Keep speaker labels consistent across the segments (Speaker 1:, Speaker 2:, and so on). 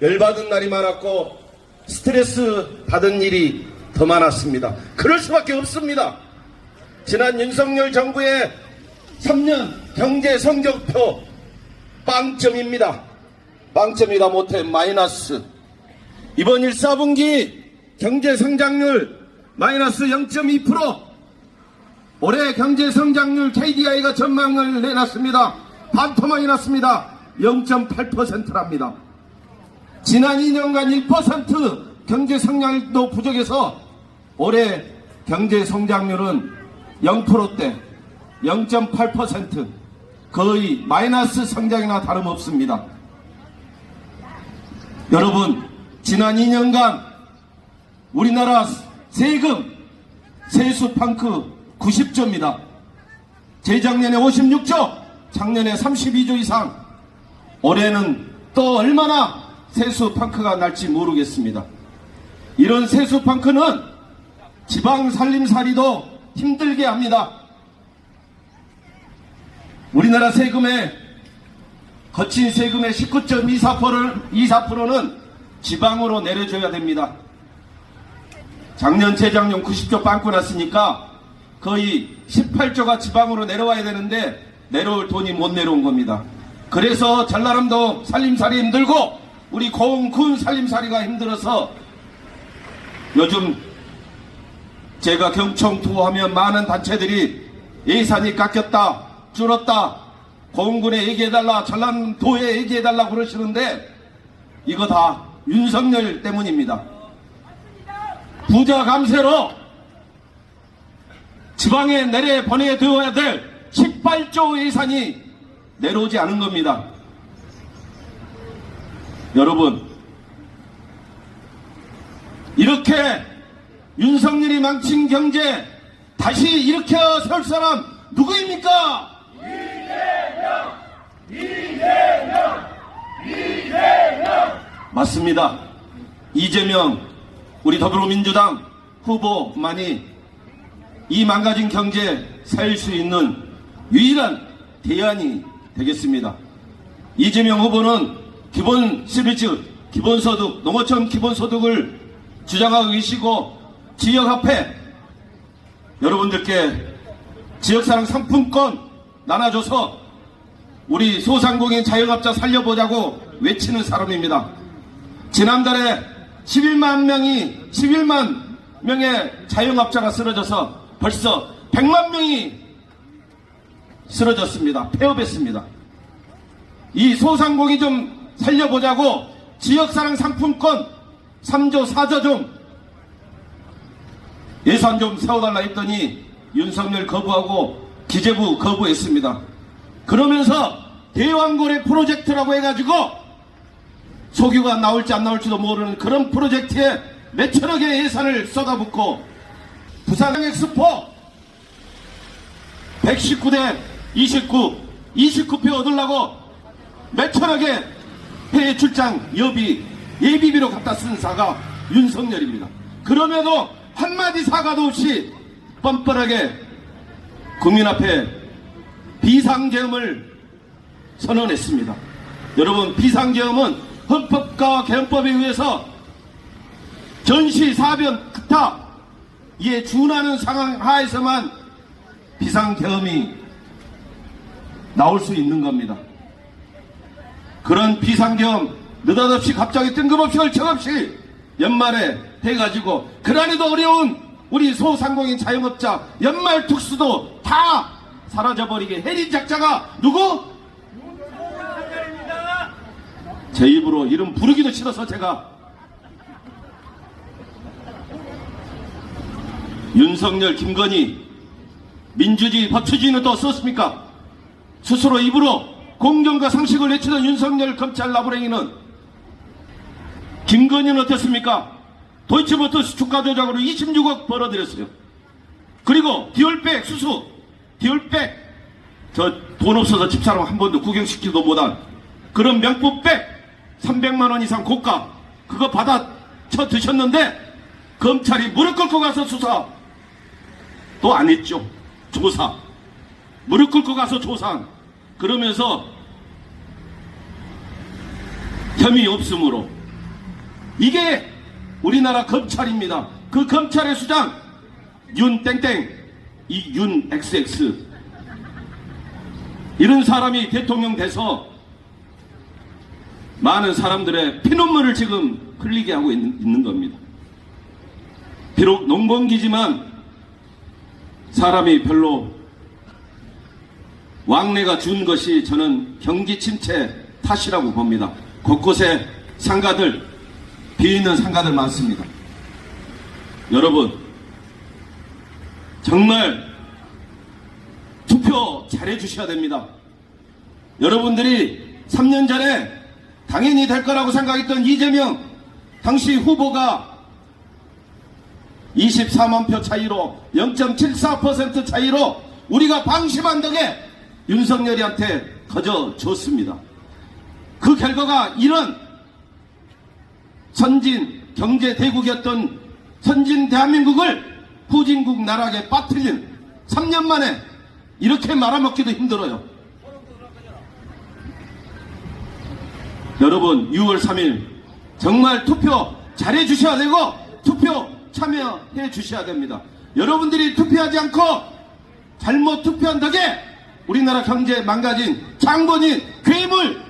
Speaker 1: 열받은 날이 많았고 스트레스 받은 일이 더 많았습니다. 그럴 수밖에 없습니다. 지난 윤석열 정부의 3년 경제 성적표 빵점입니다. 빵점이다 못해 마이너스. 이번 1, 4분기 경제 성장률 마이너스 0.2%. 올해 경제 성장률 KDI가 전망을 내놨습니다. 반토막이 났습니다. 0.8%랍니다. 지난 2년간 1% 경제 성장률도 부족해서 올해 경제 성장률은 0%대 0.8%, 거의 마이너스 성장이나 다름없습니다. 여러분, 지난 2년간 우리나라 세금 세수 펑크 90조입니다. 재작년에 56조, 작년에 32조 이상. 올해는 또 얼마나 세수 펑크가 날지 모르겠습니다. 이런 세수 펑크는 지방 살림살이도 힘들게 합니다. 우리나라 세금의 거친 세금의 19.24%는 지방으로 내려줘야 됩니다. 작년 재작년 90조 빵꾸 났으니까 거의 18조가 지방으로 내려와야 되는데 내려올 돈이 못 내려온 겁니다. 그래서 전라남도 살림살이 힘들고 우리 고흥군 살림살이가 힘들어서 요즘 제가 경청 투어하면 많은 단체들이 예산이 깎였다, 줄었다, 고흥군에 얘기해달라, 전라도에 얘기해달라 그러시는데 이거 다 윤석열 때문입니다. 부자 감세로 지방에 내려보내둬야 될 18조 예산이 내려오지 않은 겁니다. 여러분, 이렇게 윤석열이 망친 경제 다시 일으켜 세울 사람 누구입니까? 이재명! 맞습니다. 이재명 우리 더불어민주당 후보만이 이 망가진 경제 살릴 수 있는 유일한 대안이 되겠습니다. 이재명 후보는 기본 서비스, 기본소득, 농어촌 기본소득을 주장하고 계시고 지역화폐 여러분들께 지역사랑 상품권 나눠줘서 우리 소상공인 자영업자 살려보자고 외치는 사람입니다. 지난달에 11만 명의 자영업자가 쓰러져서 벌써 100만 명이 쓰러졌습니다. 폐업했습니다. 이 소상공인 좀 살려보자고 지역사랑 상품권 3조 4조 좀 예산 좀 세워달라 했더니 윤석열 거부하고 기재부 거부했습니다. 그러면서 대왕고래 프로젝트라고 해가지고 석유가 나올지 안 나올지도 모르는 그런 프로젝트에 몇천억의 예산을 쏟아붓고 부산 엑스포 119대 29표 얻으려고 몇천억의 해외 출장 예비비로 갖다 쓴 사가 윤석열입니다. 그럼에도 한마디 사과도 없이 뻔뻔하게 국민 앞에 비상계엄을 선언했습니다. 여러분, 비상계엄은 헌법과 개헌법에 의해서 전시, 사변, 극타 이에 준하는 상황 하에서만 비상계엄이 나올 수 있는 겁니다. 그런 비상계엄 느닷없이 갑자기 뜬금없이 얼척없이 연말에 해가지고 그날에도 어려운 우리 소상공인 자영업자 연말 특수도 다 사라져버리게 해린 작자가 누구? 제 입으로 이름 부르기도 싫어서 제가 윤석열, 김건희 민주주의, 법치주의는 또 썼습니까? 스스로 입으로 공정과 상식을 외치던 윤석열 검찰 나부랭이는 김건희는 어땠습니까? 도이치모터스 주가 조작으로 26억 벌어들였어요. 그리고 디올백 수수, 디올백 저 돈 없어서 집사람 한 번도 구경시키지도 못한 그런 명품백 300만원 이상 고가 그거 받아 쳐 드셨는데 검찰이 무릎 꿇고 가서 수사 또 안 했죠. 조사 무릎 꿇고 가서 조사 그러면서 혐의 없음으로 이게 우리나라 검찰입니다. 그 검찰의 수장 윤땡땡, 이 윤 XX, 이런 사람이 대통령 돼서 많은 사람들의 피눈물을 지금 흘리게 하고 있는 겁니다. 비록 농번기지만 사람이 별로 왕래가 준 것이 저는 경기 침체 탓이라고 봅니다. 곳곳에 상가들, 비어있는 상가들 많습니다. 여러분, 정말 투표 잘해 주셔야 됩니다. 여러분들이 3년 전에 당연히 될 거라고 생각했던 이재명 당시 후보가 24만 표 차이로 0.74% 차이로 우리가 방심한 덕에 윤석열이한테 거저줬습니다. 그 결과가 이런 선진 경제 대국이었던 선진 대한민국을 후진국 나락에 빠뜨린 3년 만에 이렇게 말아먹기도 힘들어요. 여러분, 6월 3일 정말 투표 잘해 주셔야 되고 투표 참여해 주셔야 됩니다. 여러분들이 투표하지 않고 잘못 투표한 덕에 우리나라 경제 망가진 장본인 괴물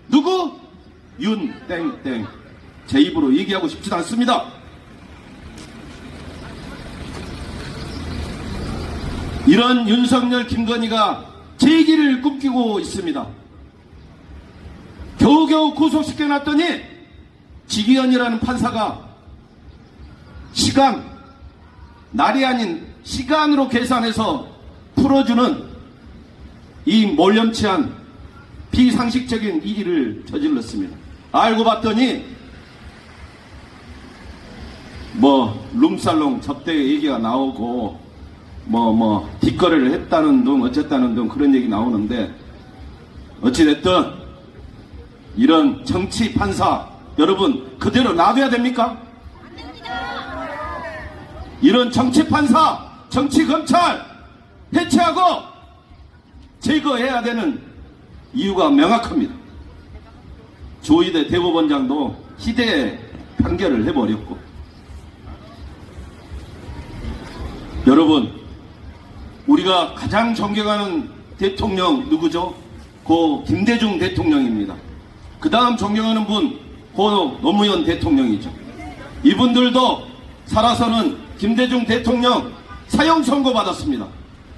Speaker 1: 누구? 윤땡땡. 제 입으로 얘기하고 싶지도 않습니다. 이런 윤석열, 김건희가 재기를 꿈꾸고 있습니다. 겨우겨우 구속시켜놨더니 지기현이라는 판사가 시간, 날이 아닌 시간으로 계산해서 풀어주는 이 몰염치한 비상식적인 일을 저질렀습니다. 알고 봤더니 룸살롱 접대 얘기가 나오고 뒷거래를 했다는 둥 어쨌다는 둥 그런 얘기 나오는데, 어찌됐든 이런 정치 판사 여러분 그대로 놔둬야 됩니까?
Speaker 2: 안 됩니다.
Speaker 1: 이런 정치 판사, 정치 검찰 해체하고 제거해야 되는 이유가 명확합니다. 조희대 대법원장도 희대의 판결을 해버렸고, 여러분, 우리가 가장 존경하는 대통령 누구죠? 고 김대중 대통령입니다. 그 다음 존경하는 분, 고 노무현 대통령이죠. 이분들도 살아서는 김대중 대통령 사형 선고 받았습니다.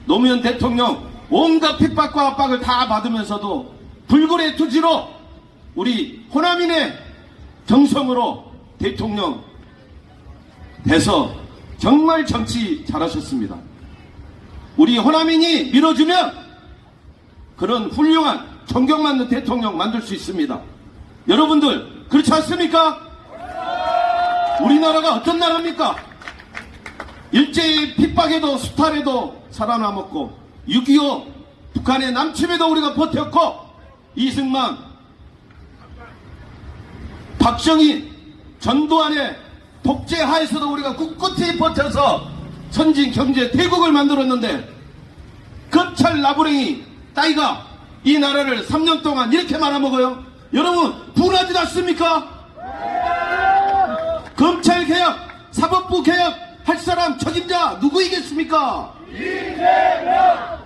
Speaker 1: 노무현 대통령 온갖 핍박과 압박을 다 받으면서도 불굴의 투지로 우리 호남인의 정성으로 대통령 돼서 정말 정치 잘하셨습니다. 우리 호남인이 밀어주면 그런 훌륭한 존경받는 대통령 만들 수 있습니다. 여러분들 그렇지 않습니까? 우리나라가 어떤 나라입니까? 일제히 핍박에도 수탈에도 살아남았고, 6.25 북한의 남침에도 우리가 버텼고, 이승만, 박정희, 전두환의 독재 하에서도 우리가 꿋꿋이 버텨서 선진 경제 대국을 만들었는데, 검찰 나부랭이 따위가 이 나라를 3년 동안 이렇게 말아먹어요? 여러분 분하지 않습니까? 검찰 개혁, 사법부 개혁 할 사람 책임자 누구이겠습니까? 이재명!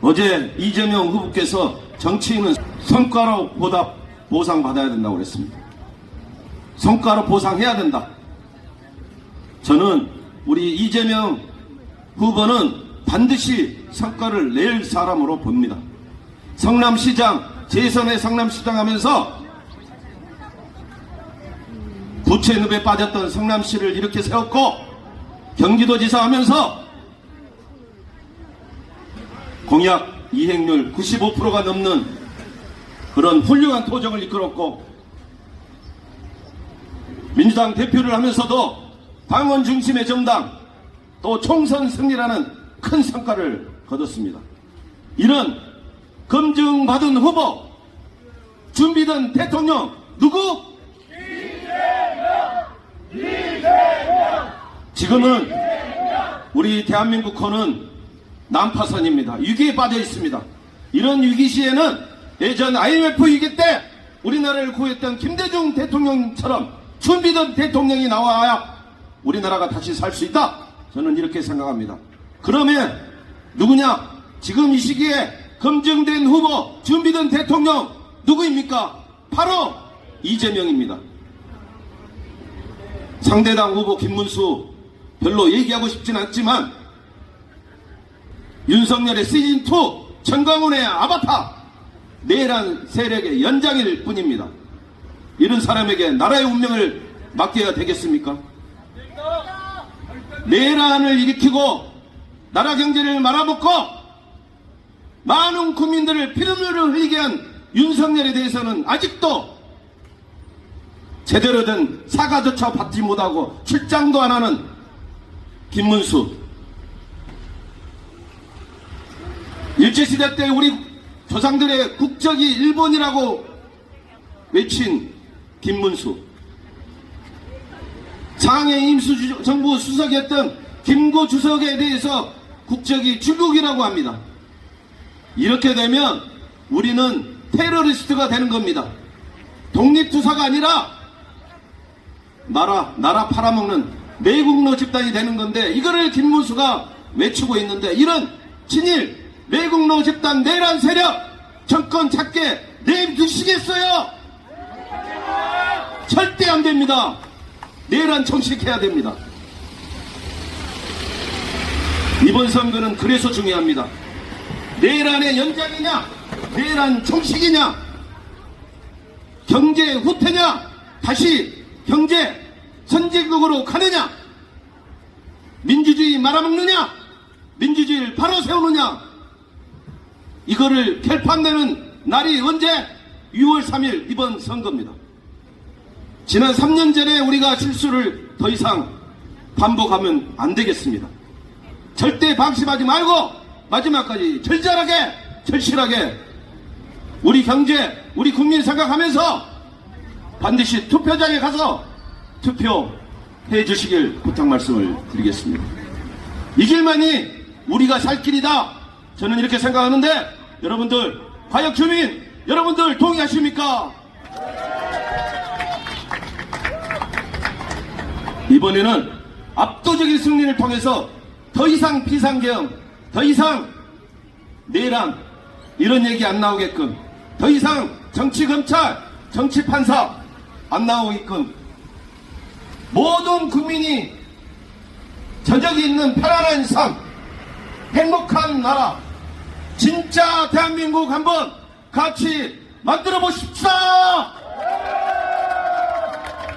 Speaker 1: 어제 이재명 후보께서 정치인은 성과로 보상받아야 된다고 그랬습니다. 성과로 보상해야 된다. 저는 우리 이재명 후보는 반드시 성과를 낼 사람으로 봅니다. 성남시장, 재선의 성남시장 하면서 부채늪에 빠졌던 성남시를 이렇게 세웠고, 경기도지사 하면서 공약 이행률 95%가 넘는 그런 훌륭한 토정을 이끌었고, 민주당 대표를 하면서도 당원 중심의 정당, 또 총선 승리라는 큰 성과를 거뒀습니다. 이런 검증받은 후보, 준비된 대통령 누구? 이재명! 지금은 우리 대한민국 코는 난파선입니다. 위기에 빠져 있습니다. 이런 위기 시에는 예전 IMF 위기 때 우리나라를 구했던 김대중 대통령처럼 준비된 대통령이 나와야 우리나라가 다시 살 수 있다. 저는 이렇게 생각합니다. 그러면 누구냐? 지금 이 시기에 검증된 후보, 준비된 대통령 누구입니까? 바로 이재명입니다. 상대당 후보 김문수 별로 얘기하고 싶진 않지만 윤석열의 시즌2 정강훈의 아바타 내란 세력의 연장일 뿐입니다. 이런 사람에게 나라의 운명을 맡겨야 되겠습니까? 내란을 일으키고 나라 경제를 말아먹고 많은 국민들을 피눈물을 흘리게 한 윤석열에 대해서는 아직도 제대로 된 사과조차 받지 못하고 출장도 안 하는 김문수. 일제시대 때 우리 조상들의 국적이 일본이라고 외친 김문수. 장애 임시정부 수석이었던 김구 주석에 대해서 국적이 중국이라고 합니다. 이렇게 되면 우리는 테러리스트가 되는 겁니다. 독립투사가 아니라 나라 팔아먹는 매국노 집단이 되는 건데 이거를 김문수가 외치고 있는데 이런 친일 매국노 집단 내란 세력 정권 찾게 내두시겠어요? 절대 안 됩니다. 내란 정식해야 됩니다. 이번 선거는 그래서 중요합니다. 내란의 연장이냐 내란 정식이냐 경제 후퇴냐 다시 경제 선진국으로 가느냐 민주주의 말아먹느냐 민주주의를 바로 세우느냐 이거를 결판내는 날이 언제? 6월 3일 이번 선거입니다. 지난 3년 전에 우리가 실수를 더 이상 반복하면 안 되겠습니다. 절대 방심하지 말고 마지막까지 절절하게 절실하게 우리 경제 우리 국민 생각하면서 반드시 투표장에 가서 투표해 주시길 부탁 말씀을 드리겠습니다. 이 길만이 우리가 살 길이다. 저는 이렇게 생각하는데 여러분들 과역 주민 여러분들 동의하십니까? 이번에는 압도적인 승리를 통해서 더 이상 비상경 더 이상 내란 이런 얘기 안 나오게끔 더 이상 정치검찰 정치판사 안 나오게끔 모든 국민이 저녁이 있는 편안한 삶 행복한 나라 진짜 대한민국 한번 같이 만들어 보십시다.